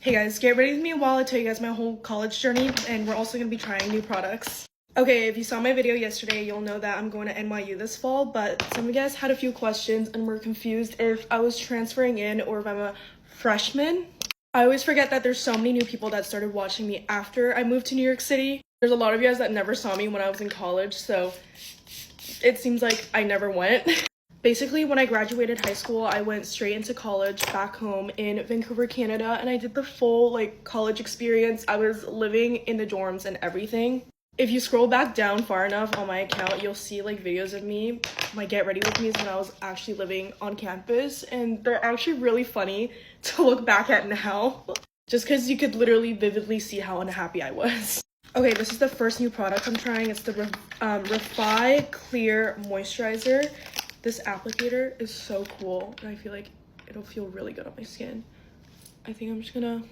Hey guys, get ready with me while I tell you guys my whole college journey, and we're also going to be trying new products. Okay, if you saw my video yesterday, you'll know that I'm going to NYU this fall, but some of you guys had a few questions and were confused if I was transferring in or if I'm a freshman. I always forget that there's so many new people that started watching me after I moved to New York City. There's a lot of you guys that never saw me when I was in college, so it seems like I never went. Basically, when I graduated high school, I went straight into college back home in Vancouver, Canada, and I did the full college experience. I was living in the dorms and everything. If you scroll back down far enough on my account, you'll see videos of me. My get ready with me is when I was actually living on campus, and they're actually really funny to look back at now. Just because you could literally vividly see how unhappy I was. Okay, this is the first new product I'm trying. It's the Refi Clear Moisturizer. This applicator is so cool, and I feel like it'll feel really good on my skin. I think I'm just gonna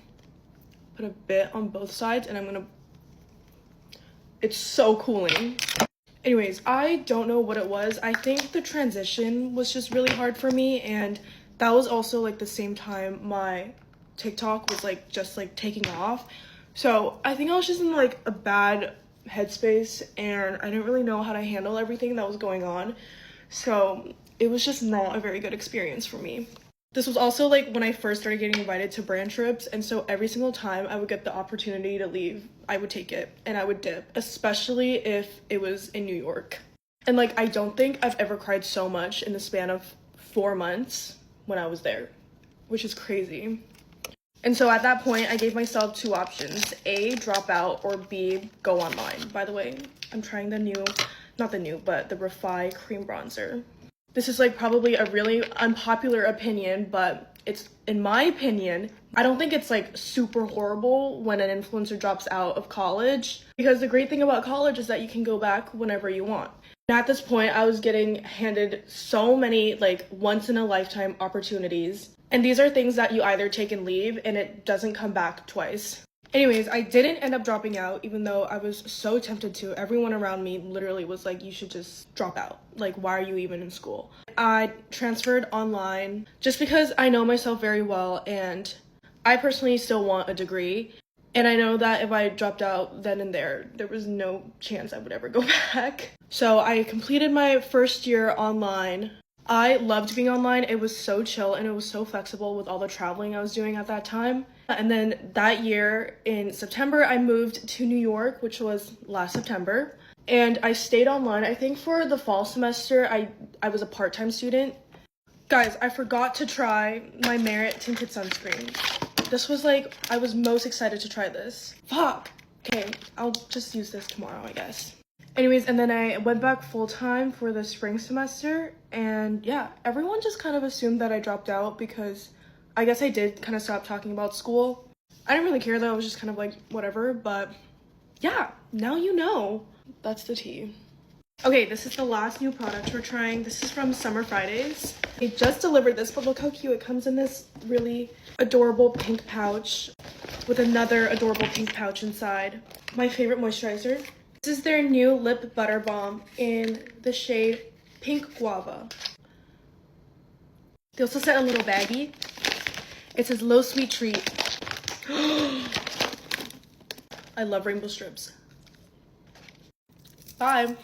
put a bit on both sides, and it's so cooling. Anyways, I don't know what it was. I think the transition was just really hard for me, and that was also the same time my TikTok was just taking off. So I think I was just in a bad headspace, and I didn't really know how to handle everything that was going on. So it was just not a very good experience for me. This was also when I first started getting invited to brand trips, and so every single time I would get the opportunity to leave, I would take it and I would dip, especially if it was in New York. And I don't think I've ever cried so much in the span of 4 months when I was there, which is crazy. And so at that point, I gave myself two options: A, drop out, or B, go online. By the way, I'm trying the Refi Cream Bronzer. This is probably a really unpopular opinion, but it's, in my opinion, I don't think it's super horrible when an influencer drops out of college, because the great thing about college is that you can go back whenever you want. And at this point, I was getting handed so many once in a lifetime opportunities. And these are things that you either take and leave, and it doesn't come back twice. Anyways, I didn't end up dropping out, even though I was so tempted to. Everyone around me literally was you should just drop out. Why are you even in school? I transferred online just because I know myself very well, and I personally still want a degree. And I know that if I dropped out then and there was no chance I would ever go back. So I completed my first year online. I loved being online. It was so chill, and it was so flexible with all the traveling I was doing at that time. And then that year in September, I moved to New York, which was last September. And I stayed online. I think for the fall semester, I was a part-time student. Guys, I forgot to try my Merit tinted sunscreen. This was I was most excited to try this. Fuck. Okay, I'll just use this tomorrow, I guess. Anyways, and then I went back full-time for the spring semester, and yeah, everyone just kind of assumed that I dropped out because I guess I did kind of stop talking about school. I didn't really care though. I was just kind of whatever, but yeah, now you know. That's the tea. Okay, this is the last new product we're trying. This is from Summer Fridays. They just delivered this, but look how cute. It comes in this really adorable pink pouch with another adorable pink pouch inside. My favorite moisturizer. This is their new lip butter balm in the shade Pink Guava. They also sent a little baggie. It says Low Sweet Treat. I love rainbow strips. Bye.